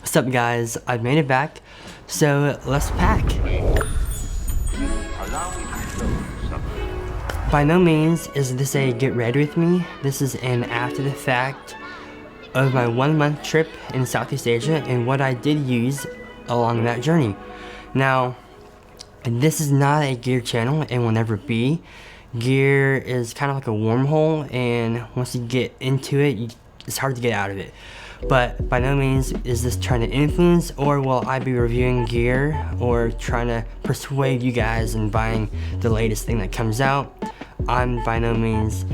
What's up guys, I've made it back, so let's pack. By no means is this a get ready with me, this is an after the fact of my 1 month trip in Southeast Asia and what I did use along that journey. Now, this is not a gear channel and will never be. Gear is kind of like a wormhole, and once you get into it, it's hard to get out of it. But by no means is this trying to influence, or will I be reviewing gear or trying to persuade you guys in buying the latest thing that comes out. I'm by no means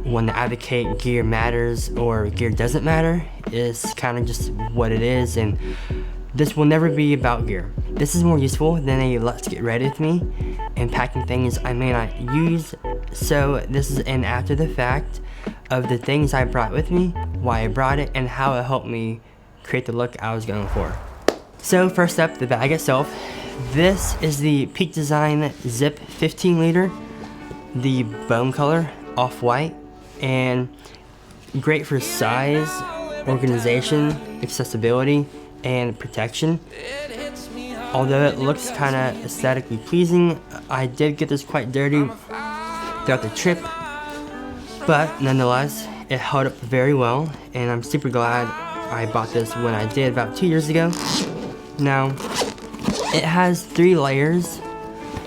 one to advocate gear matters or gear doesn't matter. It's kind of just what it is, and this will never be about gear. This is more useful than a let's get ready with me and packing things I may not use. So this is an after the fact of the things I brought with me, why I brought it, and how it helped me create the look I was going for. So first up, the bag itself. This is the Peak Design Zip 15 liter, the bone color, off-white, and great for size, organization, accessibility, and protection. Although it looks kind of aesthetically pleasing, I did get this quite dirty throughout the trip, but nonetheless it held up very well, and I'm super glad I bought this when I did about 2 years ago. Now, it has 3 layers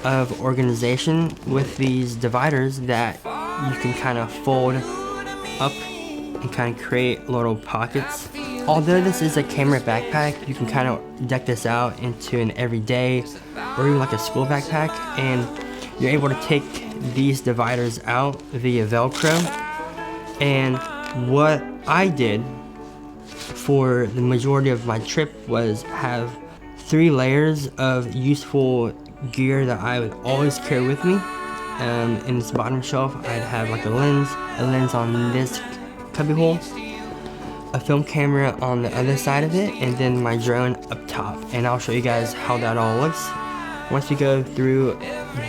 of organization with these dividers that you can kind of fold up and kind of create little pockets. Although this is a camera backpack, you can kind of deck this out into an everyday or even like a school backpack, and you're able to take these dividers out via Velcro. And what I did for the majority of my trip was have 3 layers of useful gear that I would always carry with me. In this bottom shelf, I'd have like a lens on this cubbyhole, a film camera on the other side of it, and then my drone up top. And I'll show you guys how that all looks once we go through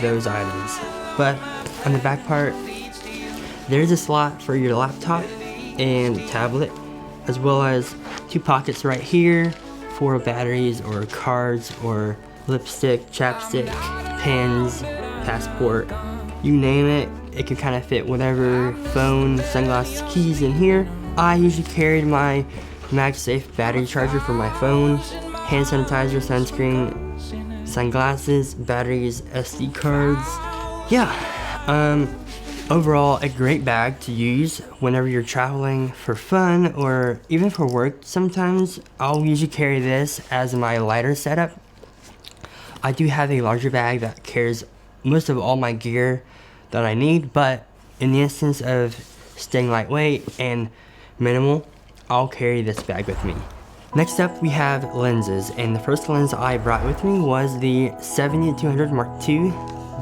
those items. But on the back part, there's a slot for your laptop and tablet, as well as 2 pockets right here for batteries or cards or lipstick, chapstick, pens, passport, you name it. It can kind of fit whatever phone, sunglasses, keys in here. I usually carried my MagSafe battery charger for my phone, hand sanitizer, sunscreen, sunglasses, batteries, SD cards. Yeah, overall a great bag to use whenever you're traveling for fun or even for work. Sometimes I'll usually carry this as my lighter setup. I do have a larger bag that carries most of all my gear that I need, but in the instance of staying lightweight and minimal, I'll carry this bag with me. Next up, we have lenses, and the first lens I brought with me was the 70-200 Mark II.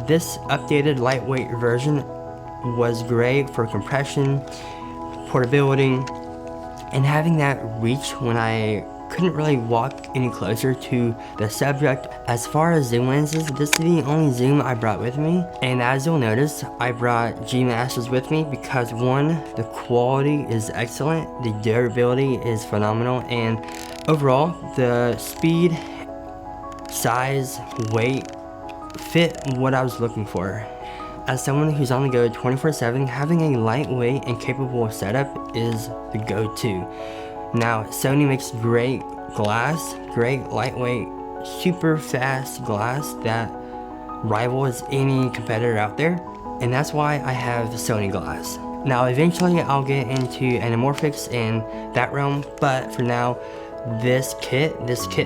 This updated lightweight version was great for compression, portability, and having that reach when I couldn't really walk any closer to the subject. As far as zoom lenses, this is the only zoom I brought with me, and as you'll notice, I brought G Masters with me because 1, the quality is excellent, the durability is phenomenal, and overall the speed, size, weight fit what I was looking for. As someone who's on the go 24/7, having a lightweight and capable setup is the go-to. Now, Sony makes great glass, great lightweight, super fast glass that rivals any competitor out there, and that's why I have Sony glass. Now, eventually I'll get into anamorphics and that realm, but for now, this kit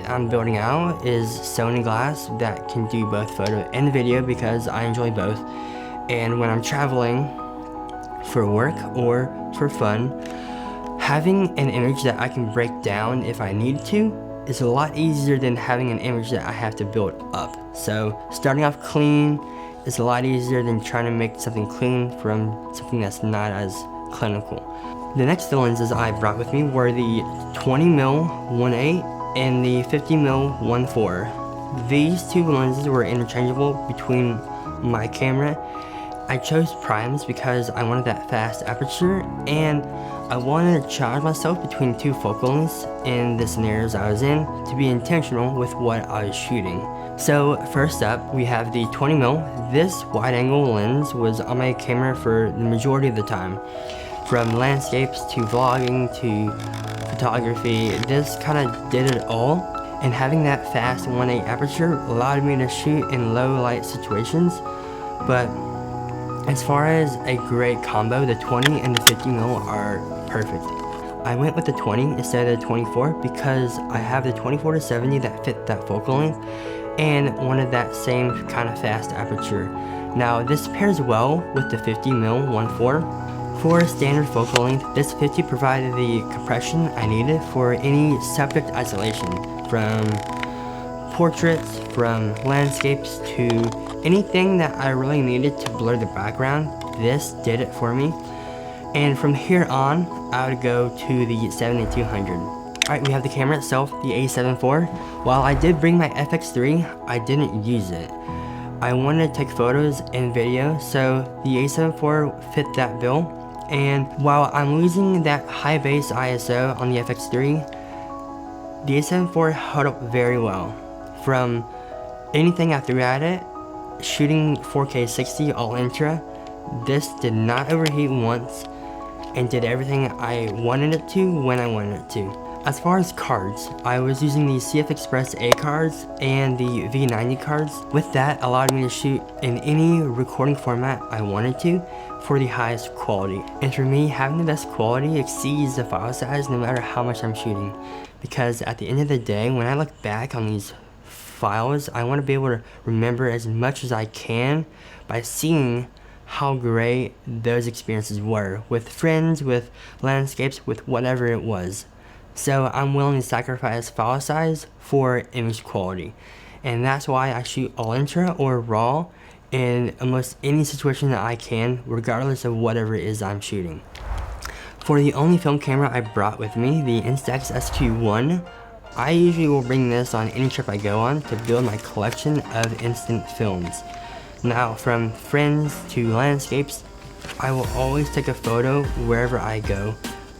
I'm building out is Sony glass that can do both photo and video because I enjoy both. And when I'm traveling for work or for fun, having an image that I can break down if I need to is a lot easier than having an image that I have to build up. So starting off clean is a lot easier than trying to make something clean from something that's not as clinical. The next lenses I brought with me were the 20mm 1.8 and the 50mm 1.4. These 2 lenses were interchangeable between my camera. I chose primes because I wanted that fast aperture, and I wanted to challenge myself between two focal lengths in the scenarios I was in to be intentional with what I was shooting. So first up, we have the 20mm. This wide angle lens was on my camera for the majority of the time. From landscapes to vlogging to photography, this kind of did it all. And having that fast 1.8 aperture allowed me to shoot in low light situations. But as far as a great combo, the 20 and the 50mm are perfect. I went with the 20 instead of the 24 because I have the 24-70 that fit that focal length and wanted that same kind of fast aperture. Now this pairs well with the 50mm 1.4. For standard focal length, this 50 provided the compression I needed for any subject isolation, from portraits, from landscapes, to anything that I really needed to blur the background. This did it for me. And from here on, I would go to the 7200. Alright, we have the camera itself, the A7 IV. While I did bring my FX3, I didn't use it. I wanted to take photos and video, so the A7 IV fit that bill. And while I'm losing that high base ISO on the FX3, the A7 IV held up very well. From anything I threw at it, shooting 4K 60 all ultra, this did not overheat once and did everything I wanted it to when I wanted it to. As far as cards, I was using the CF Express A cards and the V90 cards. With that, allowed me to shoot in any recording format I wanted to for the highest quality. And for me, having the best quality exceeds the file size no matter how much I'm shooting. Because at the end of the day, when I look back on these files, I want to be able to remember as much as I can by seeing how great those experiences were with friends, with landscapes, with whatever it was. So I'm willing to sacrifice file size for image quality. And that's why I shoot all ultra or raw in almost any situation that I can, regardless of whatever it is I'm shooting. For the only film camera I brought with me, the Instax SQ1, I usually will bring this on any trip I go on to build my collection of instant films. Now, from friends to landscapes, I will always take a photo wherever I go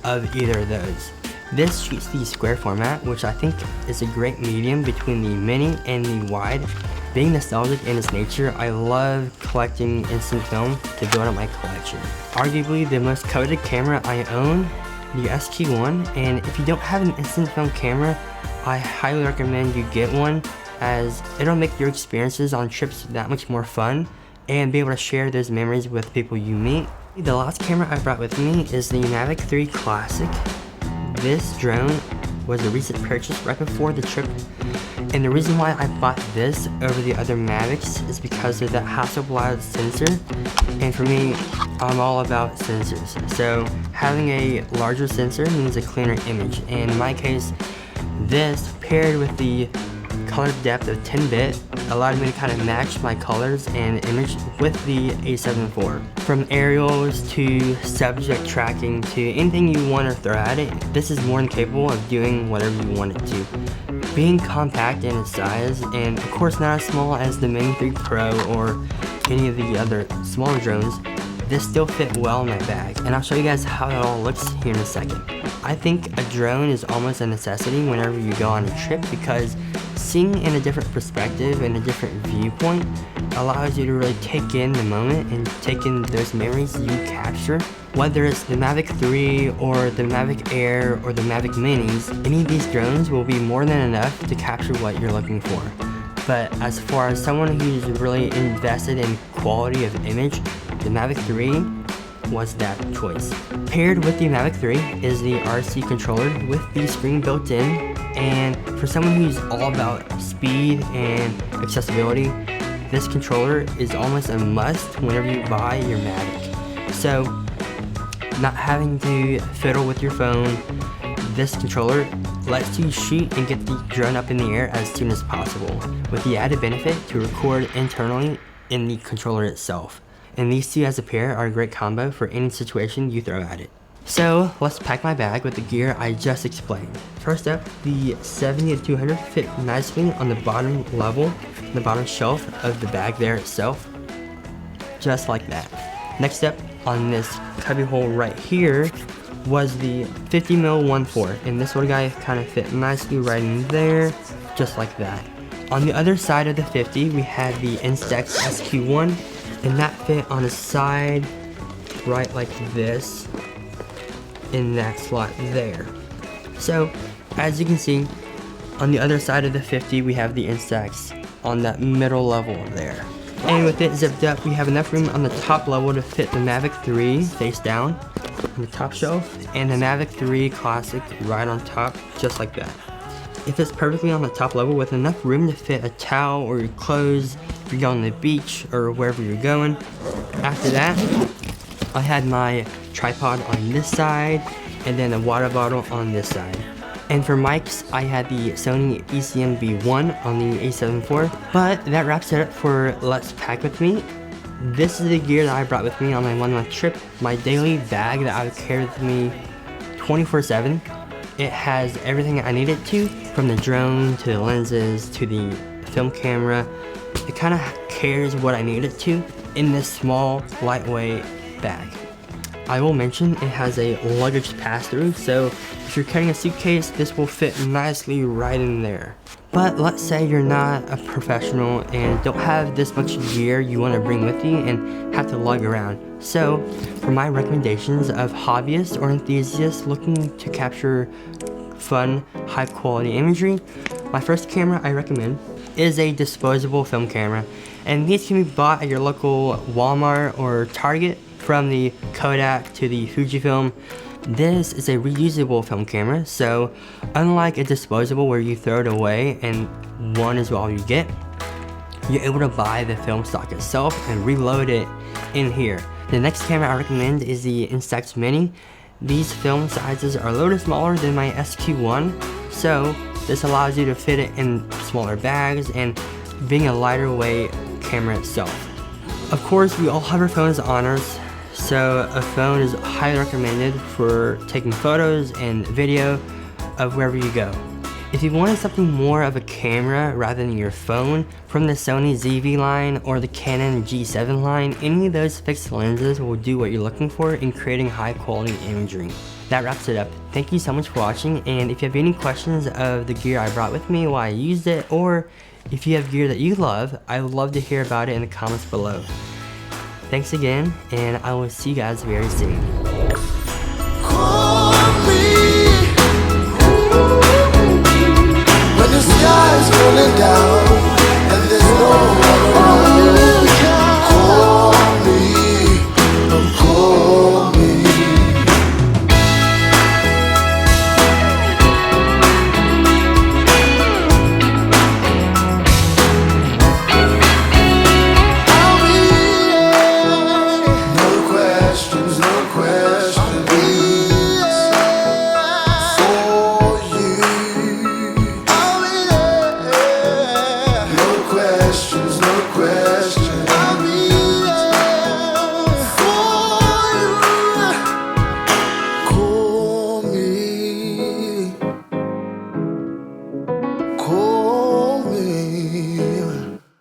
of either of those. This shoots the square format, which I think is a great medium between the mini and the wide. Being nostalgic in its nature, I love collecting instant film to build up my collection. Arguably the most coveted camera I own, the SQ1, and if you don't have an instant film camera, I highly recommend you get one, as it'll make your experiences on trips that much more fun and be able to share those memories with people you meet. The last camera I brought with me is the Mavic 3 Classic. This drone was a recent purchase right before the trip, and the reason why I bought this over the other Mavics is because of that Hasselblad sensor, and for me, I'm all about sensors. So having a larger sensor means a cleaner image, and in my case, this paired with the color depth of 10-bit allowed me to kind of match my colors and image with the A7 IV. From aerials to subject tracking to anything you want to throw at it, this is more than capable of doing whatever you want it to. Being compact in its size, and of course not as small as the Mini 3 Pro or any of the other smaller drones, this still fit well in my bag, and I'll show you guys how it all looks here in a second. I think a drone is almost a necessity whenever you go on a trip, because seeing in a different perspective and a different viewpoint allows you to really take in the moment and take in those memories you capture. Whether it's the Mavic 3 or the Mavic Air or the Mavic Minis, any of these drones will be more than enough to capture what you're looking for. But as far as someone who's really invested in quality of image, the Mavic 3 was that choice. Paired with the Mavic 3 is the RC controller with the screen built in, and for someone who's all about speed and accessibility, this controller is almost a must whenever you buy your Mavic. So, not having to fiddle with your phone, this controller lets you shoot and get the drone up in the air as soon as possible, with the added benefit to record internally in the controller itself. And these two as a pair are a great combo for any situation you throw at it. So let's pack my bag with the gear I just explained. First up, the 70-200 fit nicely on the bottom level, the bottom shelf of the bag there itself, just like that. Next up, on this cubby hole right here, was the 50mm 1.4, and this little guy kind of fit nicely right in there, just like that. On the other side of the 50, we had the Instax SQ1, and that fit on the side right like this, in that slot there. So, as you can see, on the other side of the 50, we have the Instax on that middle level there. And with it zipped up, we have enough room on the top level to fit the Mavic 3 face down on the top shelf, and the Mavic 3 Classic right on top, just like that. It fits perfectly on the top level with enough room to fit a towel or your clothes if you're on the beach or wherever you're going. After that, I had my tripod on this side and then a water bottle on this side. And for mics, I had the Sony ECM B1 on the A7 IV. But that wraps it up for Let's Pack With Me. This is the gear that I brought with me on my 1 month trip. My daily bag that I would carry with me 24/7. It has everything I need it to, from the drone to the lenses to the film camera. It kind of carries what I need it to in this small, lightweight bag. I will mention it has a luggage pass-through, so if you're carrying a suitcase, this will fit nicely right in there. But let's say you're not a professional and don't have this much gear you want to bring with you and have to lug around. So, for my recommendations of hobbyists or enthusiasts looking to capture fun, high-quality imagery, my first camera I recommend is a disposable film camera. And these can be bought at your local Walmart or Target. From the Kodak to the Fujifilm, this is a reusable film camera, so unlike a disposable where you throw it away and one is all you get, you're able to buy the film stock itself and reload it in here. The next camera I recommend is the Instax Mini. These film sizes are a little smaller than my SQ1, so this allows you to fit it in smaller bags and being a lighter weight camera itself. Of course, we all have our phones on us, so a phone is highly recommended for taking photos and video of wherever you go. If you wanted something more of a camera rather than your phone, from the Sony ZV line or the Canon G7 line, any of those fixed lenses will do what you're looking for in creating high quality imagery. That wraps it up. Thank you so much for watching, and if you have any questions of the gear I brought with me while I used it, or if you have gear that you love, I would love to hear about it in the comments below. Thanks again, and I will see you guys very soon.